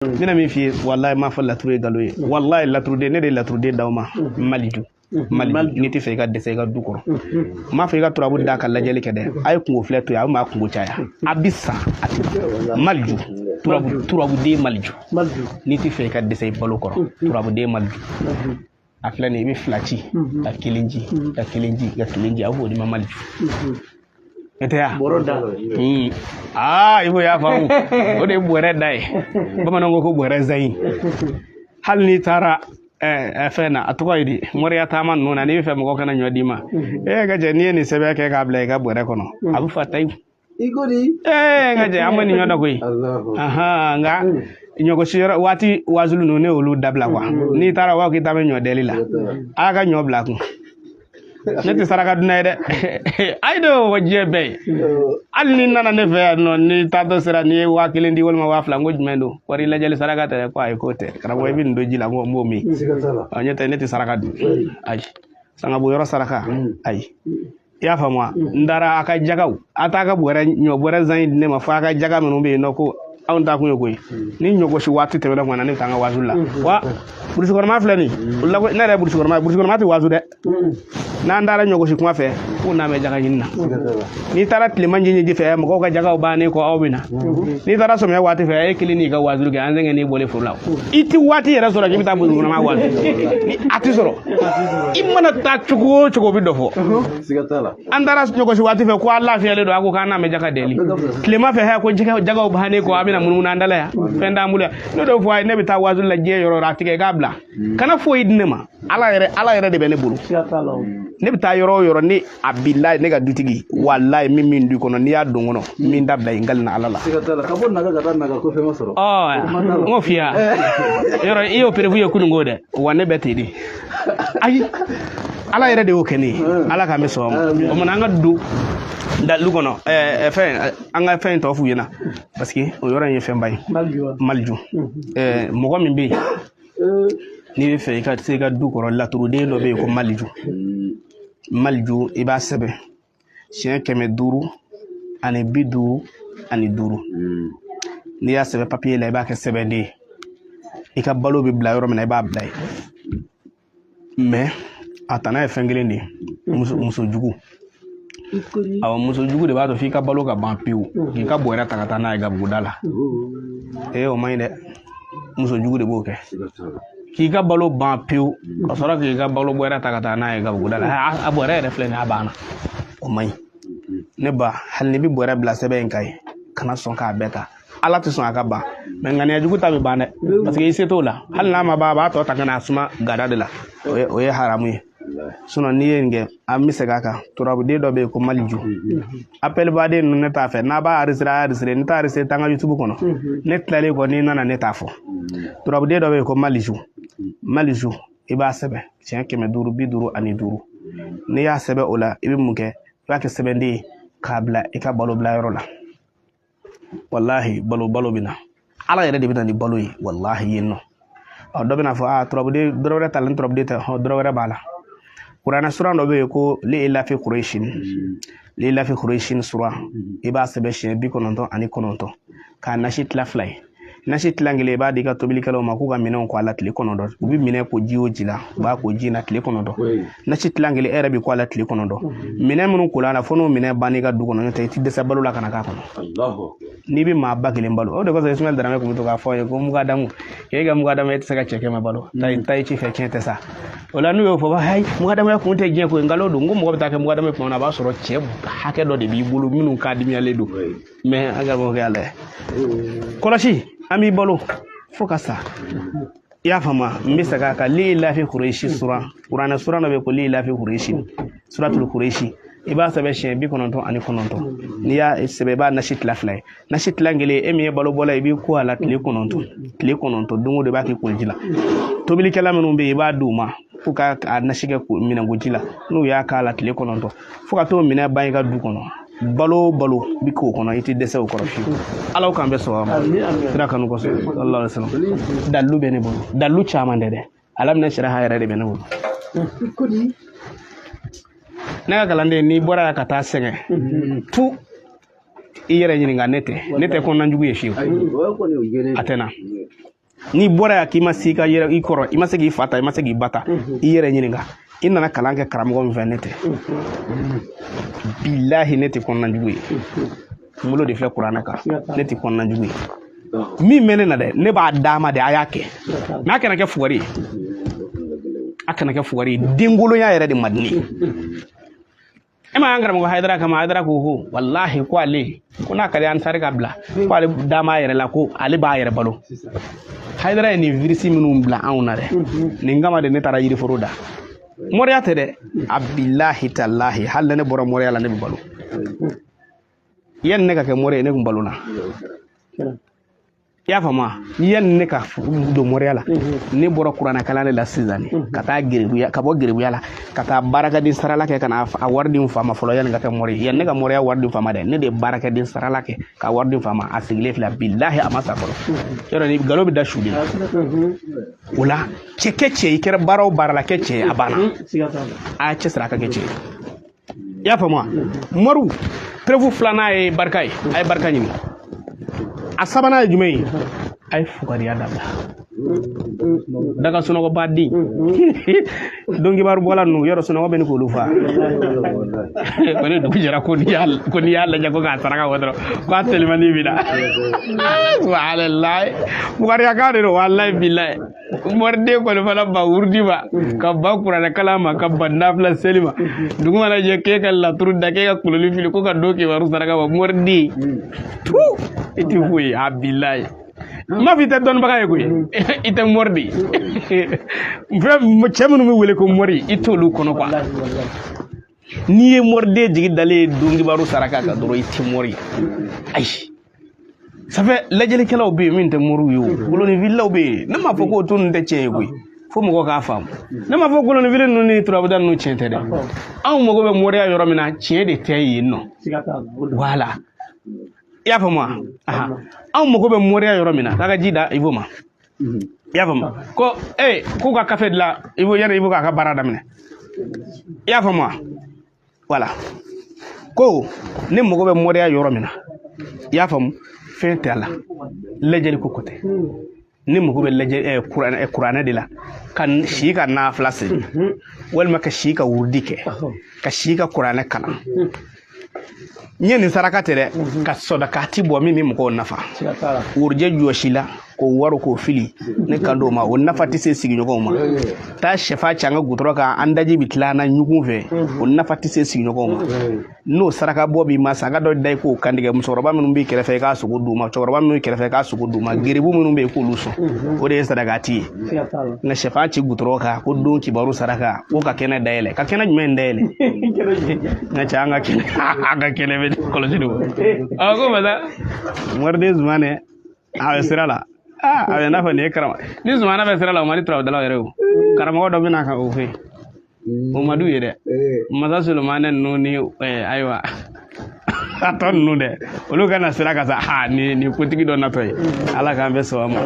mina min fi wallahi ma fa laturu galo ye wallahi laturu de ne de laturu de dawma maliju mali ni ti fe ka dese ka du koro ma fe ka turabu da ka lajeli ke de ay kungo fle to ya ma kungo chaya abissa maliju turabu de maliju ni ti fe ka dese balo koro turabu de maliju afla ni bi flati ka kilinji awu di ma maliju Etea Boroda. Ibu ya famu. Ode buere dai. Bama nango ko buere zai. Hal ni tara fena atuwa idi moriya tama nuna ni fe mo kana nyodima. Gaje ni sebe ke ka bla ka buere kono. Abu fatai. Igori. Gaje amani nyoda koi. Aha nga nyogo shira wati wazulu no ne olu dabla kwa. Ni tara wa ki tame nyodeli la. Aga nyobla ku. Neti saraka dunay de aydo wajje bay alni nana ne fe no ni tato sera ni wakile ndi wolma wafla ngoj mendo wari la jali saraka te ko ay kote kara boy bin do jila mo mi nyeta neti saraka du ay sanga bu yoro saraka ay ya famwa ndara aka jagaw ataka bore nyo bore zan ne ma fa aka jaga meno be no ko awon ta kunyo koy ni nyogo shi watu te ngwana ne tanga wazulla wa bursu ko ma flani ulla ko na bursu ko ma ti wazu de na ndara nyogo shi kuma fe ko na me jaga yinna ni tara tliman jinji ji fe mo ka jaga ba ne ko awbina ni tara so me wati fe e clinique ga wazu ga anzenga ni bole furla iti wati yera so ra jimi tambu ma wazu ni ati soro imana ta chugo bi dofo andara nyogo shi wati fe ko Allah fe le do ako kana me jaga deli tlima fe ha ko jaga ba ne ko amina mununa ndala ya fenda mula no do fo ay ne bi ta wazu la je yoro ratike gabla kana fo idnema ala yere de bene bulu ne bita yoro ni abillahi ne ga dutigi wallahi min du kono ni ya dongono min dabla ingal na alala Sigatala kabon naga gata naga ko fe masoro ngofia yoro iyo prevu yakunu ngode wane betidi ay ala yere de okeni ala ka meso o mona nga du da lugono fe anga fe to fu yena parce que o yoro ye fe mbay malju mogo min bi ni fe ka se ga du koro la turu de lo be ko malju iba sebe sien keme duru ani bidu ani duru ni ya sebe papier la iba ke sebe de ika balo bi bla yoro mena iba bla mais atana e fengelende muso jugu awa muso jugu de ba to fi ka balo ka ban piu ki ka boera takata na ga budala o mayde muso jugu de boke ki ka balo ban piu ko sora ki ka balo boera takata na ga budala a boera de flene abana o may ne ba hal ne bi boera bla sebe en kay kana son ka beta ala to son aka ba men ngane jugu tabe bane parce que iseto la hal na ma ba to takana suma gada de la o ye haramu suno ni yenge amise kaka turabu de do be ko maliju appel ba de no ta fe na ba arisre ni ta arisre tanga youtube kono net lale ko ni nana net afo turabu de do be ko maliju iba sebe tian keme duru bi duru ani duru ni ya sebe ola ibi muke ya ke sebe ndi kabla e ka balo bla yoro la wallahi balo bina ala yere de bina ni balo yi wallahi yenno o do bina fo turabu de doro talent turabu de ta doro bala Qur'ana sura no be ko li ila fi quraishin sura iba sebe shi bi kononto ani kononto ka nashit la fly nashit langile ba diga to bilikalo makuga minon ko ala tli konondo ubi mine ko jiwo jila ba ko jina tli konondo nashit langile era bi ko ala tli konondo mine mun ko lana fono mine baniga du kono te ti desa balula kana ka kono Allahu ni bi ma bakile mbalo o de ko Ismail darame ko muto ka foye ko muga damu ke ga muga damu saka cheke ma balo tay ci fe kente sa wala nu yo fo ba hay muga damu ko te je ko ngalo do ngum ko ta ke muga damu ko na ba soro che hake do de bi bulu minun ka dimi ale do mais aga mo ke ale kolashi ami balo fokasa ya fama mbisa kaka li la fi quraishi sura qur'ana sura no be ko li la fi quraishi suratul quraishi iba sabe shen bi kononto ani kononto ni ya sebe ba nashit la flay nashit la ngele emi balo bola ibi ko ala tli kononto dungo de ba ki kunjila to bili kala menu be iba duma fuka nashige ko mina gojila no ya kala tli kononto fuka to mina ba ga du kono balo bi ko kono iti dese o koro fi alaw kambe so tira kanu ko sallallahu alaihi wasallam dallu bene bolo dallu chamande de alam na shira hayra de bene bolo naga kalande ni bora ka ta senge tu i yɛrɛ ɲininka ne tɛ kɔnɔna jugu ye fiyewu a tɛ na n'i bɔra yan k'i ma se ka yɛrɛ i kɔrɔ i ma se k'i fa ta i ma se k'i ba ta i yɛrɛ ɲininka i nana kalan kɛ karamɔgɔ min fɛ ne tɛ bilahi ne tɛ kɔnɔna jugu ye n bolo de filɛ kuranɛ kan ne tɛ kɔnɔna jugu ye min bɛ ne na dɛ ne b'a d'a ma de a y'a kɛ mɛ a kana kɛ fugari ye a kana kɛ fugari ye denkolonya yɛrɛ de man di ne ye e ma an karamɔgɔ Hayidara kama Hayidara ko wallahi ko ale ko n'a ka di an sari ka bila ko ale d'a ma a yɛrɛ la ko ale b'a yɛrɛ balo Hayidara ye nin virisi minnu bila anw na dɛ nin kama de ne taara yiriforo da mɔriya tɛ dɛ a bilahi talahi hali ne bɔra mɔriya la ne bɛ balo yanni ne ka kɛ mɔri ye ne tun balo na i y'a faamu yanni ne ka don mɔriya la ne bɔra kuranɛ kalan de la sisan ka taa gerebuya ka bɔ gerebuya la ka taa baarakɛden sarala kɛ ka na a wari di n fa ma fɔlɔ yanni ka kɛ mɔri ye yanni ne ka mɔriya wari di n fa ma dɛ ne de ye baarakɛden sarala kɛ ka wari di n fa ma a sigilen filɛ bilahi a ma sa fɔlɔ yɔrɔ ni nkalon bɛ da su de o la cɛ kɛ cɛ i kɛra baara o baara la kɛ cɛ ye a banna a cɛ sira a ka kɛ cɛ ye i y'a faamu mɔriw preuve filanan ye barika ye a ye barika ɲini a sabanan ye jumɛn ye a ye fugariya dabila daga sunɔgɔ baden dɔnkibaaru bɔla ninnu yɔrɔ sunɔgɔ bɛ ni k'olu fa ko ni dugu jɛra ko n'i y'a lajɛ ko k'a saraka bɔ dɔrɔn ko a telimani bɛ na subahanallahi fugariya kan de don walahi bilahi mɔriden kɔni fana ba wurudi ma ka ba kuranɛ kalan ma ka ba nafila seli ma dugu mana jɛ k'e ka laturu da k'e ka kololi fili ko ka do kibaru saraka bɔ mɔriden tu i tɛ foyi a bilahi ma fi tɛ dɔnnibaga ye koyi i tɛ mɔri de cɛ minnu bɛ wele ko mɔri i t'olu kɔnɔ quoi n'i ye mɔriden jigi dalen dɔnkibaru saraka kan dɔrɔn i tɛ mɔri ayi safɛ lajɛlikɛlaw bɛ yen min tɛ mɔriw ye o kolonifilaw bɛ yen ne m'a fɔ k'o to ninnu tɛ tiɲɛ ye koyi fo mɔgɔ k'a faamu ne m'a fɔ kolonifili ninnu ni turabuda ninnu tiɲɛ tɛ dɛ anw mago bɛ mɔriya yɔrɔ min na tiɲɛ de tɛ yen nɔ voilà i y'a faamu anw mago bɛ mɔriya yɔrɔ min na k'a ka ji da Ivo ma i y'a faamu ko k'u ka kafe dilan Ivo yanni Ivo k'a ka baara daminɛ i y'a faamu voilà ko ne mago bɛ mɔriya yɔrɔ min na i y'a faamu fɛn tɛ a la lajɛli ko tɛ ne mago bɛ lajɛ kuranɛ de la ka si ka nafila seli walima ka si ka wurudi kɛ ka si ka kuranɛ kalan n ye nin saraka tɛ dɛ ka sɔdakati bɔ min bɛ mɔgɔw nafa wurujɛ jɔsi la k'o wari k'o fili ne kan d'o ma o nafa tɛ se sigiɲɔgɔnw ma taa sɛfa ci an ka gudɔrɔn kan an daji bɛ tila an na ɲugun fɛ o nafa tɛ se sigiɲɔgɔnw ma n'o saraka bɔ b'i ma saga dɔ da i k'o kantigɛ musokɔrɔba minnu b'i kɛrɛfɛ i k'a sogo d'u ma cɛkɔrɔba minnu b'i kɛrɛfɛ i k'a sogo d'u ma geribu minnu bɛ yen k'olu sɔn o de ye sadakati ye nka sɛfa ci gudɔrɔn kan ko don kibaru saraka ko ka kɛnɛ dayɛlɛ ka kɛnɛ jumɛn dayɛlɛ nka cɛ an ka kɛnɛ bɛ kɔlɔsi don ko bala mɔriden Zumane a bɛ sira la a bɛ n'a fɔ nin ye karamɔgɔ ni Zumana bɛ sira la o man di turabudalaw yɛrɛ o karamɔgɔ dɔ bɛ na ka o fɛ o man d'u ye dɛ masa Solomane ninnu ni ayiwa a tɔ ninnu dɛ olu kana sira ka sa nin kotigi dɔ natɔ ye Ala k'an bɛ sɔn a ma